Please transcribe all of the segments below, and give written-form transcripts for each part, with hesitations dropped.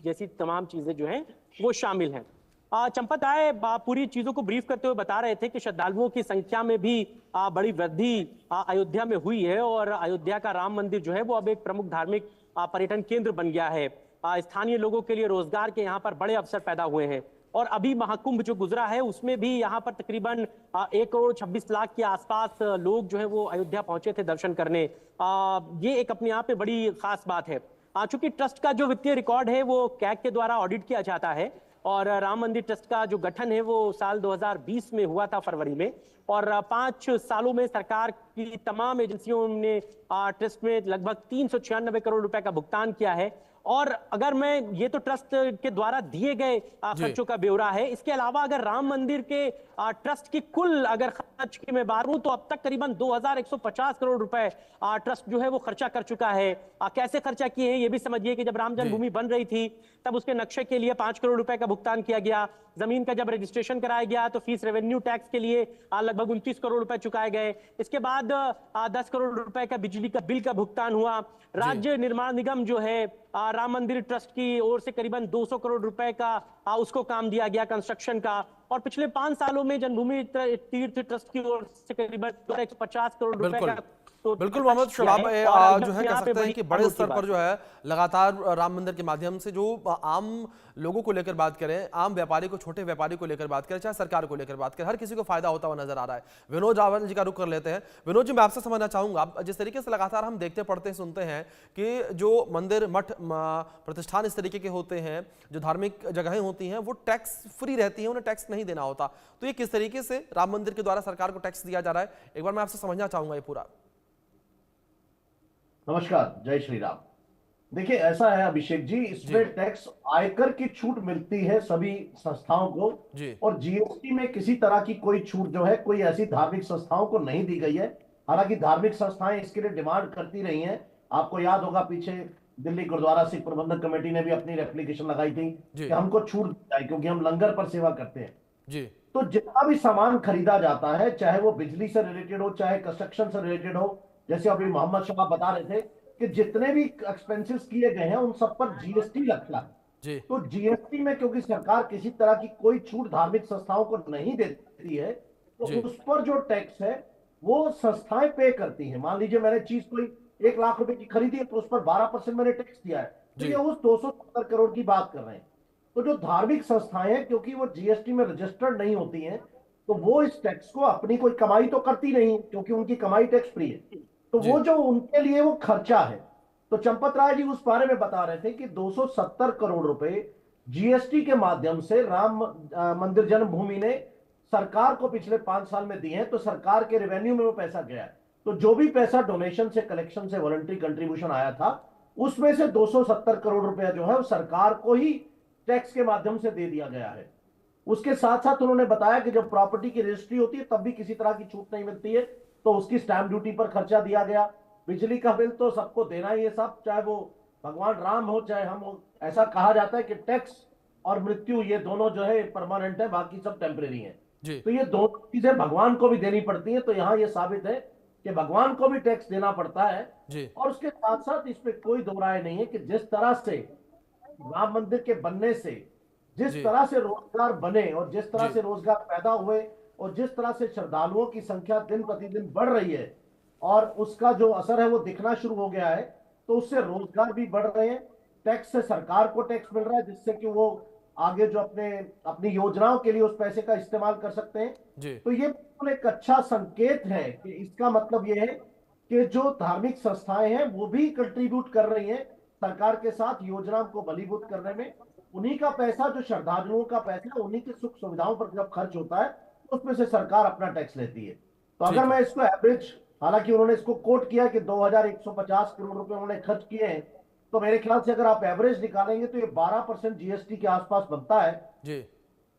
जैसी तमाम चीजें जो हैं वो शामिल हैं। चंपत राय पूरी चीजों को ब्रीफ करते हुए बता रहे थे कि श्रद्धालुओं की संख्या में भी बड़ी वृद्धि अयोध्या में हुई है और अयोध्या का राम मंदिर जो है वो अब एक प्रमुख धार्मिक पर्यटन केंद्र बन गया है। स्थानीय लोगों के लिए रोजगार के यहाँ पर बड़े अवसर पैदा हुए हैं और अभी महाकुंभ जो गुजरा है उसमें भी यहाँ पर तकरीबन 1 करोड़ 26 लाख के आसपास लोग जो है वो अयोध्या पहुंचे थे दर्शन करने। ये एक अपने आप में बड़ी खास बात है। चूंकि ट्रस्ट का जो वित्तीय रिकॉर्ड है वो कैग के द्वारा ऑडिट किया जाता है और राम मंदिर ट्रस्ट का जो गठन है वो साल 2020 में हुआ था फरवरी में और 5 सालों में सरकार की तमाम एजेंसियों ने ट्रस्ट में लगभग 396 करोड़ रुपए का भुगतान किया है। और अगर मैं ये तो ट्रस्ट के द्वारा दिए गए खर्चों का ब्यौरा है, इसके अलावा अगर राम मंदिर के ट्रस्ट की कुल अगर खर्च की मैं बात करूं तो अब तक करीबन 2150 करोड़ रुपए ट्रस्ट जो है वो खर्चा कर चुका है। कैसे खर्चा किए हैं ये भी समझिए कि जब राम जन्मभूमि बन रही थी तब उसके नक्शे के लिए 5 करोड़ रुपए का भुगतान किया गया। जमीन का जब रजिस्ट्रेशन कराया गया तो फीस रेवेन्यू टैक्स के लिए लगभग 29 करोड़ रुपए चुकाए गए। इसके बाद 10 करोड़ रुपए का बिजली का बिल का भुगतान हुआ। राज्य निर्माण निगम जो है राम मंदिर ट्रस्ट की ओर से करीबन 200 करोड़ रुपए का उसको काम दिया गया कंस्ट्रक्शन का। और पिछले 5 सालों में जन्मभूमि तीर्थ ट्रस्ट की ओर से करीबन 150 करोड़ रुपए का बिल्कुल मोहम्मद शबाब जो है कह सकते हैं कि बड़े स्तर पर जो है लगातार राम मंदिर के माध्यम से जो आम लोगों को लेकर बात करें, आम व्यापारी को, छोटे व्यापारी को लेकर बात करें, चाहे सरकार को लेकर बात करें, हर किसी को फायदा होता हुआ नजर आ रहा है। विनोद जावल जी का रुख कर लेते हैं। विनोद जी, मैं आपसे समझना चाहूंगा, जिस तरीके से लगातार हम देखते पढ़ते सुनते हैं कि जो मंदिर मठ प्रतिष्ठान इस तरीके के होते हैं, जो धार्मिक जगहें होती हैं, वो टैक्स फ्री रहती हैं, उन्हें टैक्स नहीं देना होता, तो ये किस तरीके से राम मंदिर के द्वारा सरकार को टैक्स दिया जा रहा है, एक बार मैं आपसे समझना चाहूंगा ये पूरा। नमस्कार, जय श्री राम। देखिए, ऐसा है अभिषेक जी, इसमें टैक्स आयकर की छूट मिलती है सभी संस्थाओं को और जीएसटी में किसी तरह की कोई छूट जो है कोई ऐसी धार्मिक संस्थाओं को नहीं दी गई है। हालांकि धार्मिक संस्थाएं इसके लिए डिमांड करती रही हैं। आपको याद होगा पीछे दिल्ली गुरुद्वारा सिख प्रबंधक कमेटी ने भी अपनी एप्लीकेशन लगाई थी कि हमको छूट दी जाए क्योंकि हम लंगर पर सेवा करते हैं। तो जितना भी सामान खरीदा जाता है, चाहे वो बिजली से रिलेटेड हो, चाहे कंस्ट्रक्शन से रिलेटेड हो, जैसे अभी मोहम्मद शबाब बता रहे थे कि जितने भी एक्सपेंसेस किए गए हैं उन सब पर जीएसटी लगता है। तो जीएसटी में क्योंकि सरकार किसी तरह की कोई छूट धार्मिक संस्थाओं को नहीं देती है, तो उस पर जो टैक्स है वो संस्थाएं पे करती हैं। मान लीजिए मैंने चीज कोई 1 लाख रुपए की खरीदी है तो उस पर 12% मैंने टैक्स दिया है, तो ये उस 270 करोड़ की बात कर रहे हैं। तो जो धार्मिक संस्थाएं हैं क्योंकि वो जीएसटी में रजिस्टर्ड नहीं होती हैं, तो वो इस टैक्स को अपनी कोई कमाई तो करती नहीं क्योंकि उनकी कमाई टैक्स फ्री है। तो वो जो उनके लिए वो खर्चा है, तो चंपत राय जी उस बारे में बता रहे थे कि 270 करोड़ रुपए जीएसटी के माध्यम से राम मंदिर जन्मभूमि ने सरकार को पिछले 5 साल में दिए हैं। तो सरकार के रेवेन्यू में वो पैसा गया है। तो जो भी पैसा डोनेशन से, कलेक्शन से, वॉलंटरी कंट्रीब्यूशन आया था, उसमें से 270 करोड़ रुपया जो है वो सरकार को ही टैक्स के माध्यम से दे दिया गया है। उसके साथ साथ उन्होंने बताया कि जब प्रॉपर्टी की रजिस्ट्री होती है तब भी किसी तरह की छूट नहीं मिलती है, तो उसकी स्टैंप ड्यूटी पर खर्चा दिया गया। बिजली का बिल तो सबको देना ही है, सब, चाहे वो भगवान राम हो चाहे हम हो। ऐसा कहा जाता है कि टैक्स और मृत्यु ये दोनों जो है परमानेंट है, बाकी सब टेम्परेरी है। तो ये दोनों चीजें भगवान को भी देनी पड़ती है। तो यहाँ ये साबित है कि भगवान को भी टैक्स देना पड़ता है। और उसके साथ साथ इस पर कोई दो राय नहीं है कि जिस तरह से राम मंदिर के बनने से जिस तरह से रोजगार बने और जिस तरह से रोजगार पैदा हुए और जिस तरह से श्रद्धालुओं की संख्या दिन प्रतिदिन बढ़ रही है और उसका जो असर है वो दिखना शुरू हो गया है, तो उससे रोजगार भी बढ़ रहे हैं, टैक्स से सरकार को टैक्स मिल रहा है जिससे कि वो आगे जो अपनी योजनाओं के लिए उस पैसे का इस्तेमाल कर सकते हैं। तो ये एक अच्छा संकेत है कि इसका मतलब ये है कि जो धार्मिक संस्थाएं हैं वो भी कंट्रीब्यूट कर रही हैं सरकार के साथ योजनाओं को बलीभूत करने में। उन्हीं का पैसा, जो श्रद्धालुओं का पैसा, उन्हीं की सुख सुविधाओं पर जब खर्च होता है उसमें से सरकार अपना टैक्स लेती है। तो अगर मैं इसको एवरेज, हालांकि उन्होंने इसको कोट किया कि 2150 करोड़ रुपए उन्होंने खर्च किए हैं, तो मेरे ख्याल से अगर आप एवरेज निकालेंगे तो ये 12% जीएसटी के आसपास बनता है।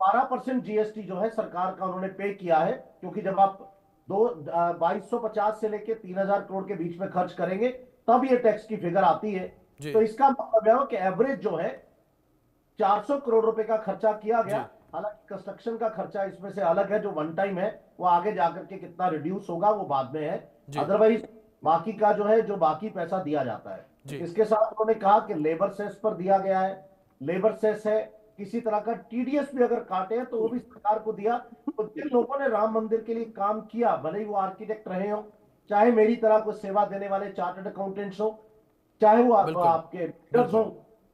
12% जीएसटी जो है सरकार का उन्होंने पे किया है, क्योंकि जब आप 2250 से लेके 3000 करोड़ के बीच में खर्च करेंगे तब ये टैक्स की फिगर आती है। तो इसका मतलब है कि एवरेज जो है 400 करोड़ रुपए का खर्चा किया गया। हालांकि कंस्ट्रक्शन का खर्चा इसमें से अलग है, जो वन टाइम है, वो आगे जाकर के कितना रिड्यूस होगा वो बाद में है। अदरवाइज बाकी का जो है, जो बाकी पैसा दिया जाता है। इसके साथ उन्होंने कहा कि लेबर सेस पर दिया गया है, लेबर सेस है, किसी तरह का टीडीएस भी अगर काटे हैं तो वो भी सरकार को दिया। तो जिन लोगों ने राम मंदिर के लिए काम किया, भले ही वो आर्किटेक्ट रहे हो, चाहे मेरी तरह को सेवा देने वाले चार्टर्ड अकाउंटेंट्स हो, चाहे वो आपके बिल्डर्स हो,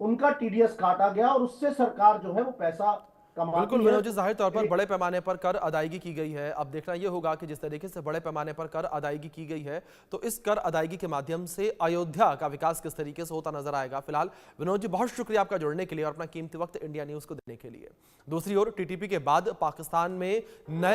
उनका टीडीएस काटा गया और उससे सरकार जो है वो पैसा कमाती बिल्कुल है। विनोद जी, जाहिर तौर पर बड़े पैमाने पर कर अदायगी की गई है। अब देखना यह होगा कि जिस तरीके से बड़े पैमाने पर कर अदायगी की गई है तो इस कर अदायगी के माध्यम से अयोध्या का विकास किस तरीके से होता नजर आएगा। फिलहाल विनोद जी, बहुत शुक्रिया आपका जुड़ने के लिए और अपना कीमती वक्त इंडिया न्यूज को देने के लिए। दूसरी ओर टीटीपी के बाद पाकिस्तान में नए